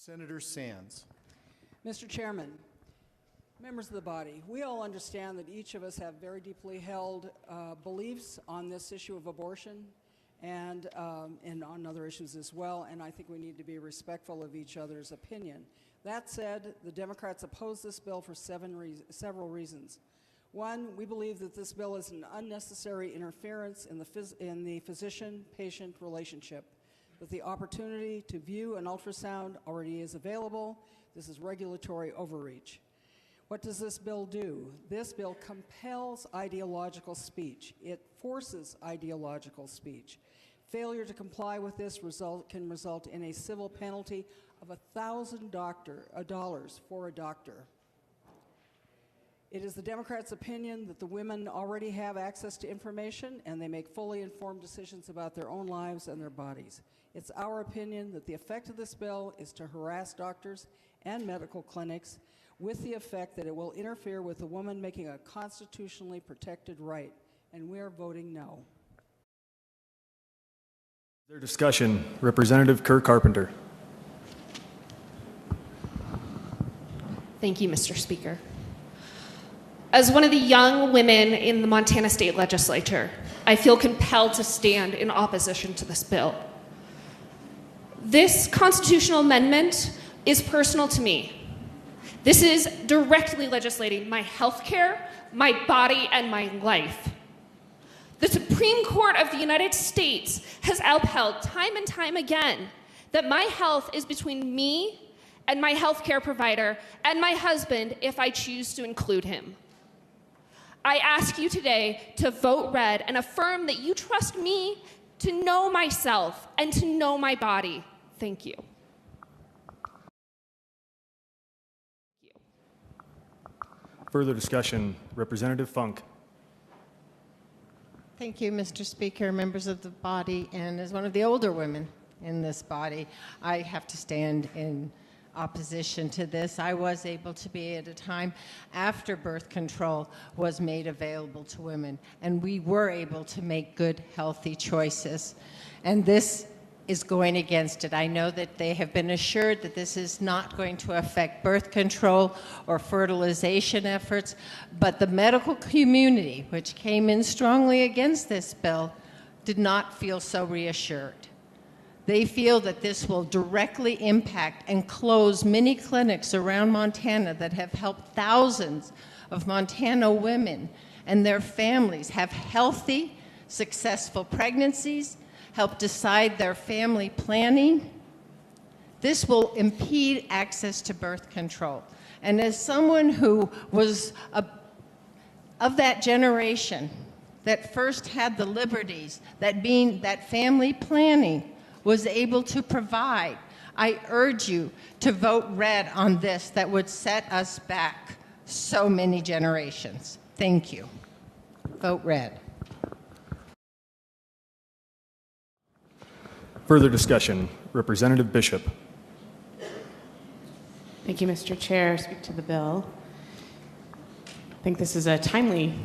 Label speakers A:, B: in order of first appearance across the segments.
A: Senator Sands.
B: Mr. Chairman, members of the body, we all understand that each of us have very deeply held beliefs on this issue of abortion and on other issues as well, and I think we need to be respectful of each other's opinion. That said, the Democrats oppose this bill for several reasons. One, we believe that this bill is an unnecessary interference in the physician-patient relationship, that the opportunity to view an ultrasound already is available. This is regulatory overreach. What does this bill do? This bill compels ideological speech. It forces ideological speech. Failure to comply with this can result in a civil penalty of $1,000 for a doctor. It is the Democrats' opinion that the women already have access to information and they make fully informed decisions about their own lives and their bodies. It's our opinion that the effect of this bill is to harass doctors and medical clinics with the effect that it will interfere with the woman making a constitutionally protected right, and we are voting no.
C: Their discussion, Representative Kerr Carpenter.
D: Thank you, Mr. Speaker. As one of the young women in the Montana State Legislature, I feel compelled to stand in opposition to this bill. This constitutional amendment is personal to me. This is directly legislating my health care, my body, and my life. The Supreme Court of the United States has upheld time and time again that my health is between me and my health care provider and my husband if I choose to include him. I ask you today to vote red and affirm that you trust me to know myself and to know my body. Thank you.
C: Further discussion, Representative Funk.
E: Thank you, Mr. Speaker, members of the body, and as one of the older women in this body, I have to stand in opposition to this. I was able to be at a time after birth control was made available to women, and we were able to make good, healthy choices. And this is going against it. I know that they have been assured that this is not going to affect birth control or fertilization efforts, but the medical community, which came in strongly against this bill, did not feel so reassured. They feel that this will directly impact and close many clinics around Montana that have helped thousands of Montana women and their families have healthy, successful pregnancies, help decide their family planning. This will impede access to birth control. And as someone who was of that generation that first had the liberties that family planning was able to provide, I urge you to vote red on this that would set us back so many generations. Thank you. Vote red.
C: Further discussion, Representative Bishop.
F: Thank you, Mr. Chair. Speak to the bill. I think this is a timely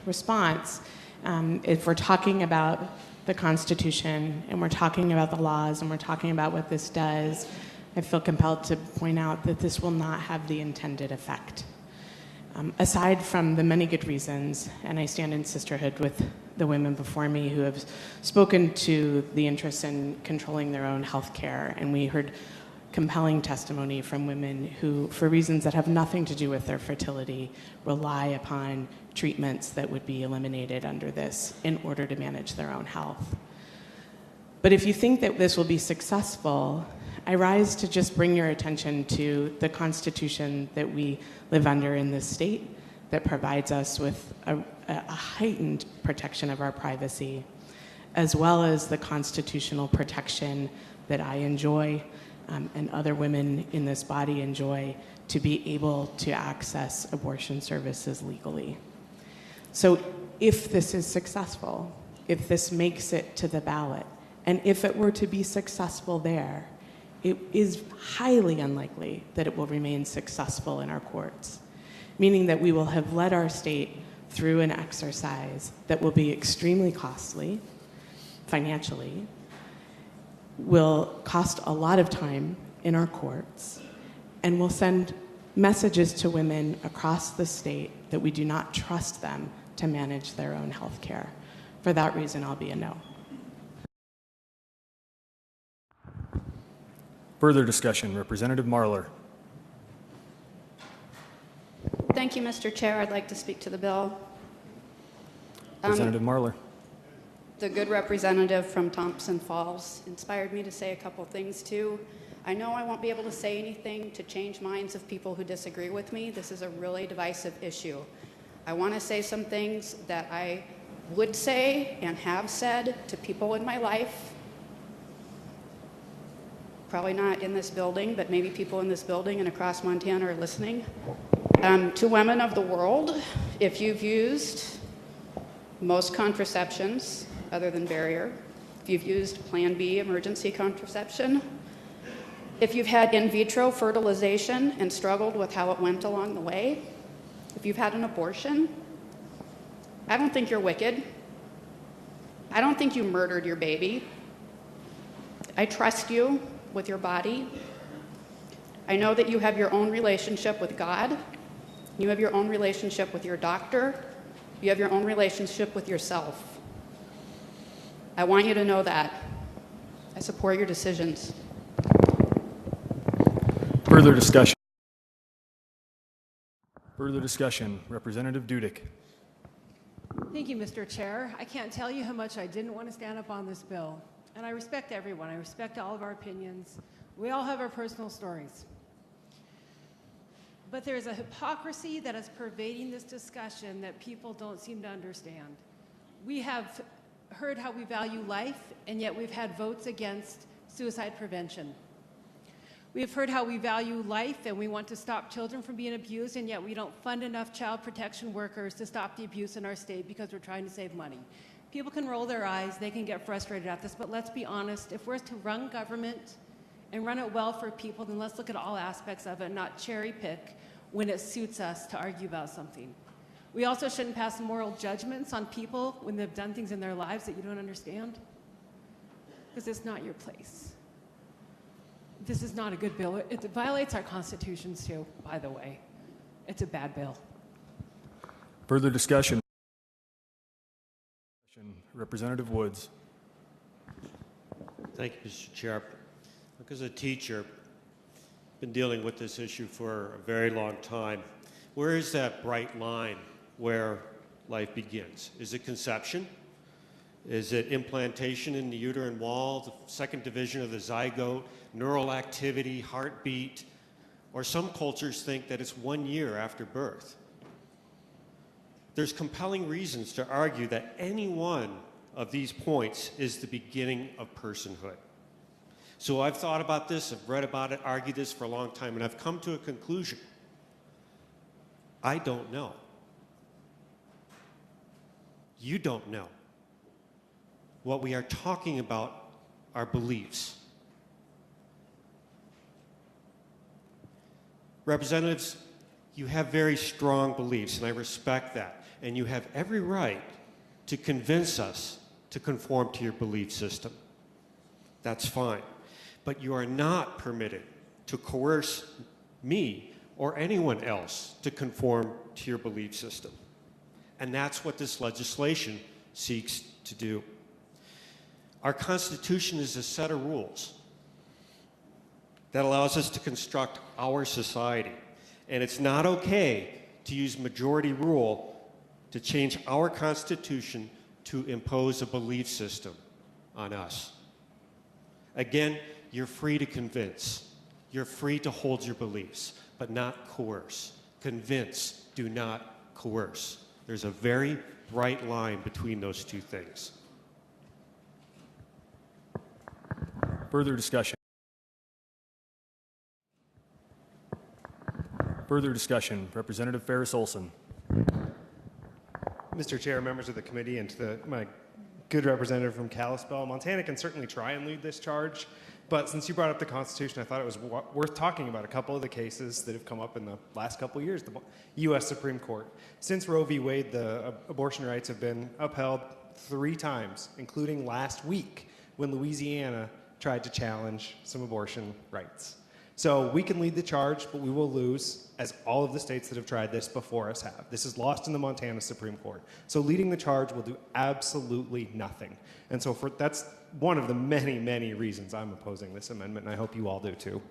F: response. If we're talking about the Constitution and we're talking about the laws and we're talking about what this does, I feel compelled to point out that this will not have the intended effect. Aside from the many good reasons, and I stand in sisterhood with the women before me who have spoken to the interest in controlling their own health care, and we heard compelling testimony from women who, for reasons that have nothing to do with their fertility, rely upon treatments that would be eliminated under this in order to manage their own health. But if you think that this will be successful, I rise to just bring your attention to the Constitution that we live under in this state that provides us with a heightened protection of our privacy, as well as the constitutional protection that I enjoy and other women in this body enjoy to be able to access abortion services legally. So if this is successful, if this makes it to the ballot, and if it were to be successful there, it is highly unlikely that it will remain successful in our courts, meaning that we will have led our state through an exercise that will be extremely costly financially, will cost a lot of time in our courts, and will send messages to women across the state that we do not trust them to manage their own health care. For that reason, I'll be a no.
C: Further discussion, Representative Marler.
A: Thank you, Mr. Chair. I'd like to speak to the bill.
C: Representative Marler.
A: The good representative from Thompson Falls inspired me to say a couple things too. I know I won't be able to say anything to change minds of people who disagree with me. This is a really divisive issue. I want to say some things that I would say and have said to people in my life. Probably not in this building, but maybe people in this building and across Montana are listening. To women of the world, if you've used most contraceptions other than barrier, if you've used Plan B emergency contraception, if you've had in vitro fertilization and struggled with how it went along the way, if you've had an abortion, I don't think you're wicked. I don't think you murdered your baby. I trust you with your body. I know that you have your own relationship with God. You have your own relationship with your doctor. You have your own relationship with yourself. I want you to know that. I support your decisions.
C: Further discussion. Further discussion, Representative Dudick.
G: Thank you, Mr. Chair. I can't tell you how much I didn't want to stand up on this bill. And I respect everyone. I respect all of our opinions. We all have our personal stories. But there's a hypocrisy that is pervading this discussion that people don't seem to understand. We have heard how we value life, and yet we've had votes against suicide prevention. We have heard how we value life and we want to stop children from being abused, and yet we don't fund enough child protection workers to stop the abuse in our state because we're trying to save money. People can roll their eyes, they can get frustrated at this, but let's be honest. If we're to run government and run it well for people, then let's look at all aspects of it, not cherry pick when it suits us to argue about something. We also shouldn't pass moral judgments on people when they've done things in their lives that you don't understand, because it's not your place. This is not a good bill. It violates our constitutions too, by the way. It's a bad bill.
C: Further discussion. Representative Woods.
H: Thank you, Mr. Chair. Look, as a teacher, I've been dealing with this issue for a very long time. Where is that bright line where life begins? Is it conception? Is it implantation in the uterine wall, the second division of the zygote, neural activity, heartbeat? Or some cultures think that it's 1 year after birth. There's compelling reasons to argue that any one of these points is the beginning of personhood. So I've thought about this, I've read about it, argued this for a long time, and I've come to a conclusion. I don't know. You don't know. What we are talking about are beliefs. Representatives, you have very strong beliefs, and I respect that. And you have every right to convince us to conform to your belief system. That's fine. But you are not permitted to coerce me or anyone else to conform to your belief system. And that's what this legislation seeks to do. Our Constitution is a set of rules that allows us to construct our society. And it's not okay to use majority rule to change our Constitution to impose a belief system on us. Again, you're free to convince. You're free to hold your beliefs, but not coerce. Convince, do not coerce. There's a very bright line between those two things.
C: Further discussion. Further discussion. Representative Ferris Olson.
I: Mr. Chair, members of the committee, and to my good representative from Kalispell, Montana can certainly try and lead this charge, but since you brought up the Constitution, I thought it was worth talking about a couple of the cases that have come up in the last couple of years, the U.S. Supreme Court. Since Roe v. Wade, the abortion rights have been upheld 3 times, including last week when Louisiana tried to challenge some abortion rights. So we can lead the charge, but we will lose, as all of the states that have tried this before us have. This is lost in the Montana Supreme Court. So leading the charge will do absolutely nothing. And so that's one of the many, many reasons I'm opposing this amendment, and I hope you all do too.